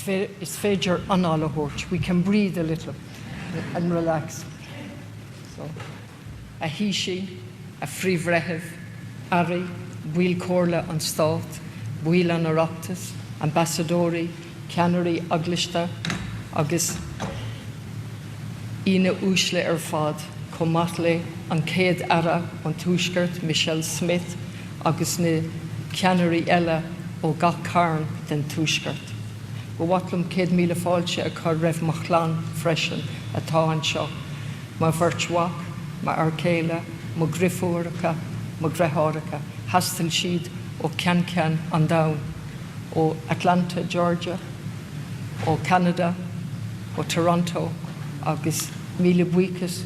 féidir anála thuirt. We can breathe a little and relax. So, a híisi, a phríomhreithimh, Ari, bhuail cóirla an Stát, bhuail an Oireachtas, ambassadóri, ceannairí aglista, agus ina úsle ar fad, chomh maith le an céad ara an túisceart, Michelle Smith, agus na ceannairí eile ó gach cairn den túisceart. Go bhhaitlim 100,000 fáilte a chur raibh mo chlann freisin atá anseo, má bhirtmhaach, má arcéile, má grifúracha, má greitháracha, hastal siad ó cean an domhan, ó Atlanta, Georgia, ó Canada, ó Toronto, agus míle buíochas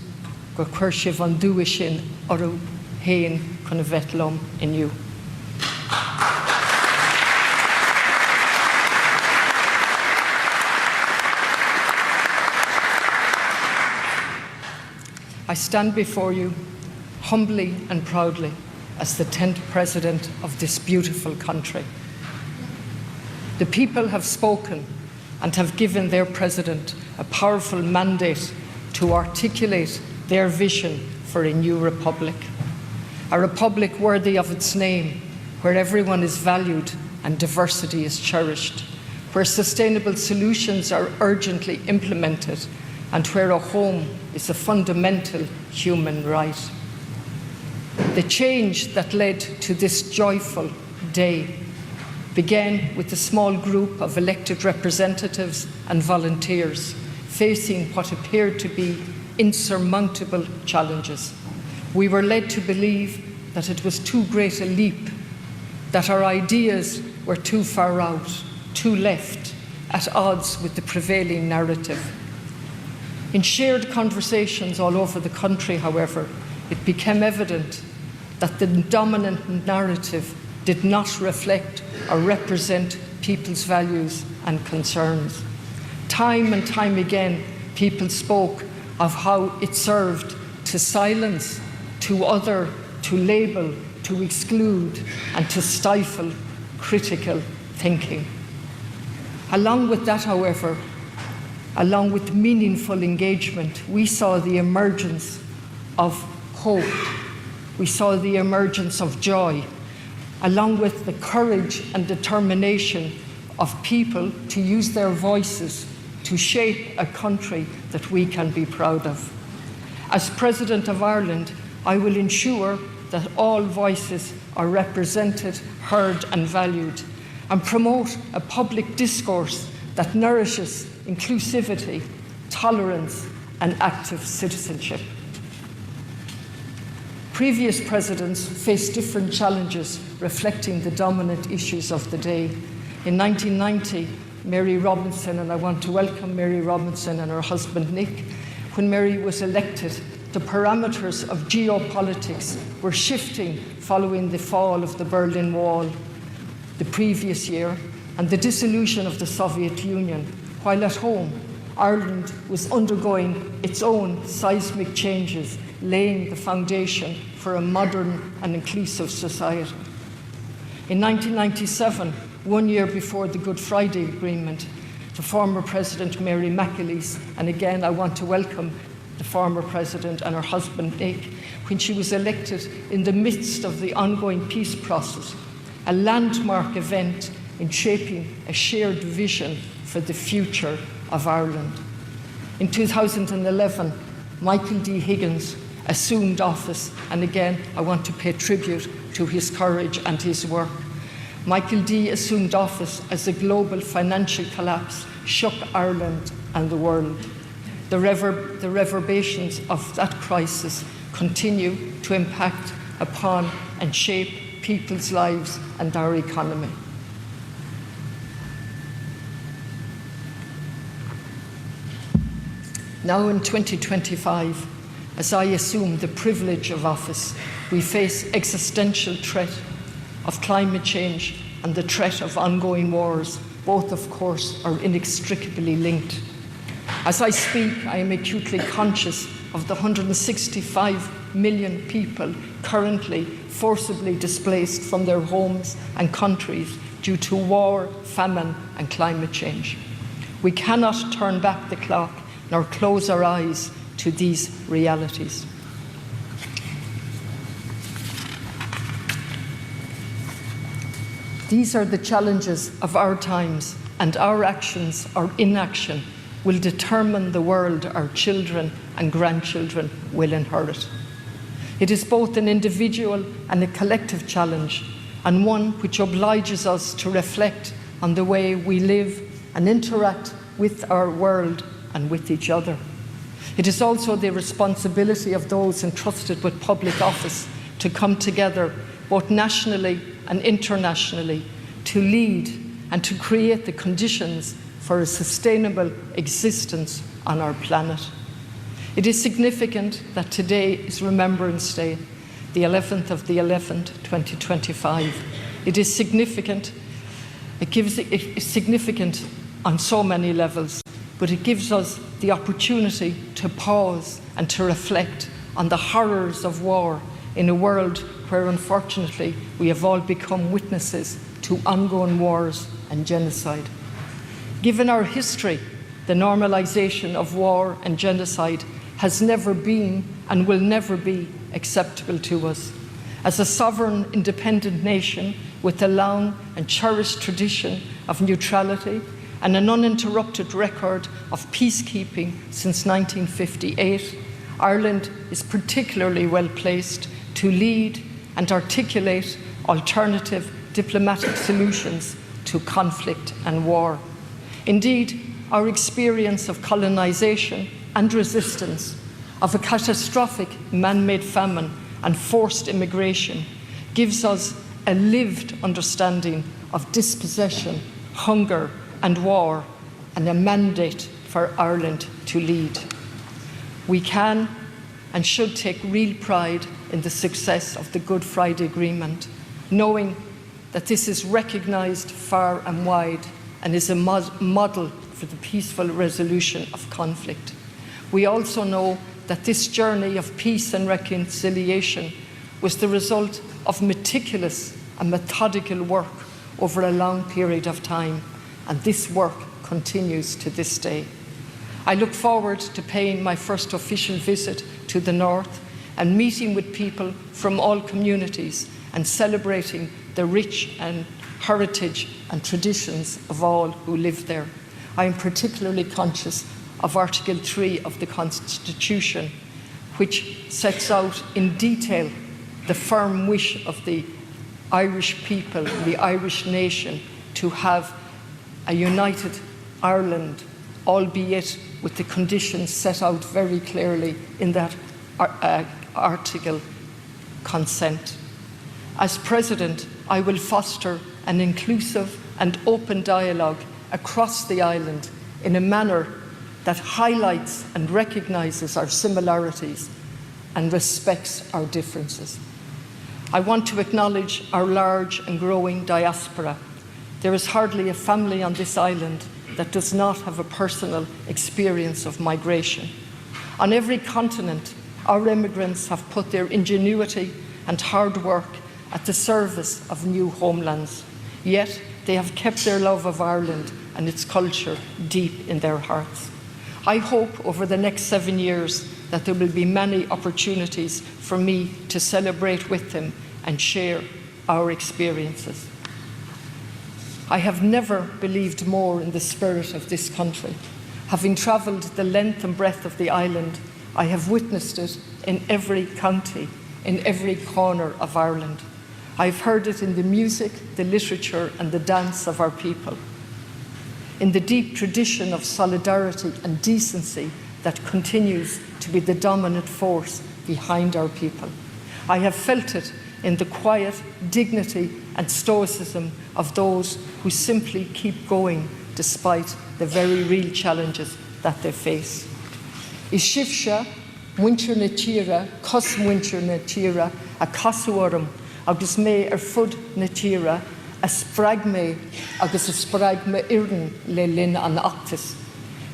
go chuir sibh an dúis sin orthu féin chun a bheith liom inniu. I stand before you humbly and proudly as the 10th President of this beautiful country. The people have spoken and have given their President a powerful mandate to articulate their vision for a new republic. A republic worthy of its name, where everyone is valued and diversity is cherished, where sustainable solutions are urgently implemented, and where a home is a fundamental human right. The change that led to this joyful day began with a small group of elected representatives and volunteers facing what appeared to be insurmountable challenges. We were led to believe that it was too great a leap, that our ideas were too far out, too left, at odds with the prevailing narrative. In shared conversations all over the country, however, it became evident that the dominant narrative did not reflect or represent people's values and concerns. Time and time again, people spoke of how it served to silence, to other, to label, to exclude, and to stifle critical thinking. Along with that, however, along with meaningful engagement, we saw the emergence of hope. We saw the emergence of joy, along with the courage and determination of people to use their voices to shape a country that we can be proud of. As President of Ireland, I will ensure that all voices are represented, heard and valued, and promote a public discourse that nourishes inclusivity, tolerance and active citizenship. Previous presidents faced different challenges reflecting the dominant issues of the day. In 1990, Mary Robinson, and I want to welcome Mary Robinson and her husband Nick, when Mary was elected, the parameters of geopolitics were shifting following the fall of the Berlin Wall the previous year and the dissolution of the Soviet Union, while at home, Ireland was undergoing its own seismic changes, laying the foundation for a modern and inclusive society. In 1997, 1 year before the Good Friday Agreement, the former President Mary McAleese, and again I want to welcome the former President and her husband Nick, when she was elected in the midst of the ongoing peace process, a landmark event in shaping a shared vision for the future of Ireland. In 2011, Michael D. Higgins assumed office, and again I want to pay tribute to his courage and his work. Michael D. assumed office as the global financial collapse shook Ireland and the world. The reverberations of that crisis continue to impact upon and shape people's lives and our economy. Now in 2025, as I assume the privilege of office, we face existential threat of climate change and the threat of ongoing wars. Both, of course, are inextricably linked. As I speak, I am acutely conscious of the 165 million people currently forcibly displaced from their homes and countries due to war, famine, and climate change. We cannot turn back the clock nor close our eyes to these realities. These are the challenges of our times, and our actions or inaction will determine the world our children and grandchildren will inherit. It is both an individual and a collective challenge, and one which obliges us to reflect on the way we live and interact with our world and with each other. It is also the responsibility of those entrusted with public office to come together, both nationally and internationally, to lead and to create the conditions for a sustainable existence on our planet. It is significant that today is Remembrance Day, the 11th of the 11th, 2025. It is significant. It's significant on so many levels, but it gives us the opportunity to pause and to reflect on the horrors of war in a world where, unfortunately, we have all become witnesses to ongoing wars and genocide. Given our history, the normalization of war and genocide has never been and will never be acceptable to us. As a sovereign, independent nation with a long and cherished tradition of neutrality and an uninterrupted record of peacekeeping since 1958, Ireland is particularly well placed to lead and articulate alternative diplomatic solutions to conflict and war. Indeed, our experience of colonization and resistance, of a catastrophic man-made famine and forced immigration, gives us a lived understanding of dispossession, hunger, and war, and a mandate for Ireland to lead. We can and should take real pride in the success of the Good Friday Agreement, knowing that this is recognised far and wide and is a model for the peaceful resolution of conflict. We also know that this journey of peace and reconciliation was the result of meticulous and methodical work over a long period of time, and this work continues to this day. I look forward to paying my first official visit to the North and meeting with people from all communities and celebrating the rich and heritage and traditions of all who live there. I am particularly conscious of Article 3 of the Constitution, which sets out in detail the firm wish of the Irish people, the Irish nation, to have a united Ireland, albeit with the conditions set out very clearly in that article consent. As President, I will foster an inclusive and open dialogue across the island in a manner that highlights and recognises our similarities and respects our differences. I want to acknowledge our large and growing diaspora. There is hardly a family on this island that does not have a personal experience of migration. On every continent, our immigrants have put their ingenuity and hard work at the service of new homelands. Yet, they have kept their love of Ireland and its culture deep in their hearts. I hope over the next 7 years that there will be many opportunities for me to celebrate with them and share our experiences. I have never believed more in the spirit of this country. Having travelled the length and breadth of the island, I have witnessed it in every county, in every corner of Ireland. I've heard it in the music, the literature, and the dance of our people, in the deep tradition of solidarity and decency that continues to be the dominant force behind our people. I have felt it in the quiet dignity and stoicism of those who simply keep going despite the very real challenges that they face. I sifse muintir na tíre, cos muintir na tíre, a cosúorm, agus mé fud na tíre, a spraig mé agus a spraig mé iirden le linn an achtas.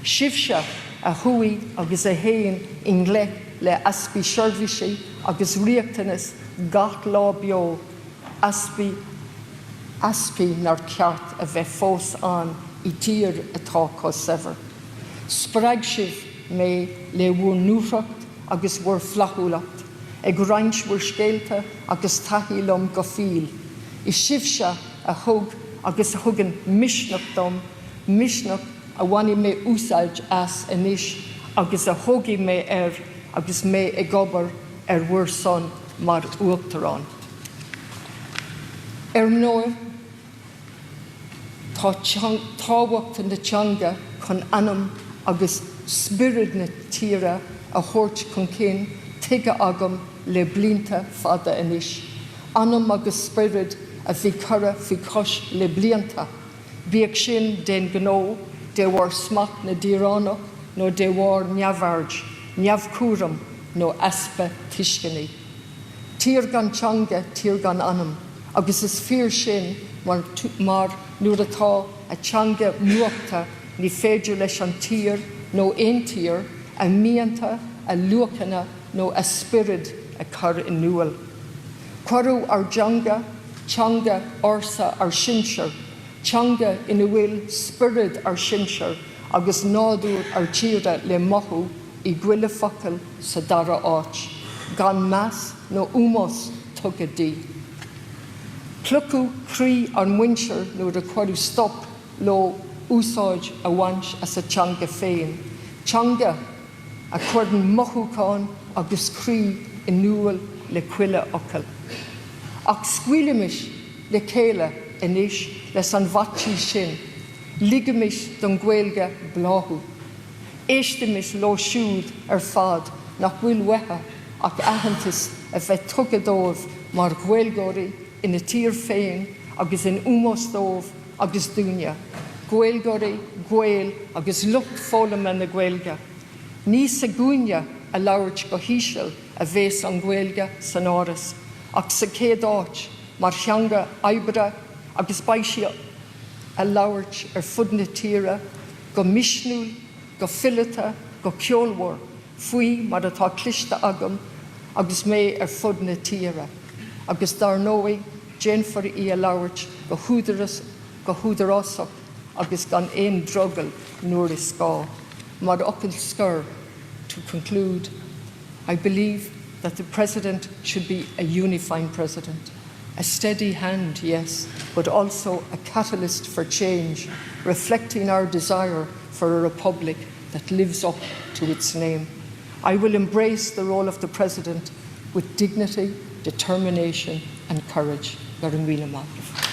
Sifse a hui agus a héin in gle le aspi seirbhísí agus riachtanas gach lá beo aspi nar ceart a bheith fós an I tír atá có sever. Spraig sibh mé le bhfuair nuachracht agus bhfuair flathúlacht, ag roinnt bhfuair scéalta agus taithí lom go fíl. I sibh se a thug agus a thugann misneach dom, misneach a bhainigh mé úsáid as inis, agus a thugaí mé agus mé ag gobar bhuair son mar uachtarán. Nóir, tá táhacht na teanga chun anam agus spirid na tíre a thabhairt chun cinn tuige agam le blianta fada inis. Anam agus spirid a bhí cara fí cos le blianta. Bíag sin den gnó de bhar smach na díoránach nó de bhar neamhard, neamhcúram nó aspa tuiscinaí. Tír gan teanga, tír gan anam, agus is fíor sin mar nuair atá a teanga nuachta ní féidir leis an tír nó aon tír a míanta, a luachana nó a spirid a chur in nual. Cuireadh ar teanga orsa ar sinsear, teanga ina bhfuil spirid ar sinsear agus nádúr ar tíre le mothú I ghuiile focail sa dara áit, gan meas nó úmos tugad dí. Clucú crí an muinsear nuair a cuireadh stop lo úsáid a bhaint as a teanga féin. Teanga a chuireann mothúcáin agus crí in nual le cuiile ocail. Ach scuilemis le céile inis leis an bhatí sin, ligamis don ghaeilge bláthú. Éistemis lo siúd ar fad nach bhfuil wethe ach aitheantas a bheith tugadómh mar ghaeilgóirí ina tír féin agus in úmóstómh agus dúine. Ghaeilgóirí, ghaeil agus lucht fólamna na ghaeilge. Ní sa gúine a labhairt go híseal a bhés an ghaeilge san áras, ach sa céad áit mar theanga oibre agus baisí a labhairt ar fud na tíre go misnúil, go fillete, go ceolmhór, faoi mar atá cliste agam agus mé ar fud na tíre. Agus dar nóí déanfar í a labhairt go húdarásach agus gan éon drogal nuair is gá. Mar ocail scur, to conclude, I believe that the President should be a unifying President. A steady hand, yes, but also a catalyst for change, reflecting our desire for a republic that lives up to its name. I will embrace the role of the President with dignity, determination and courage. Gar an mhíle maith.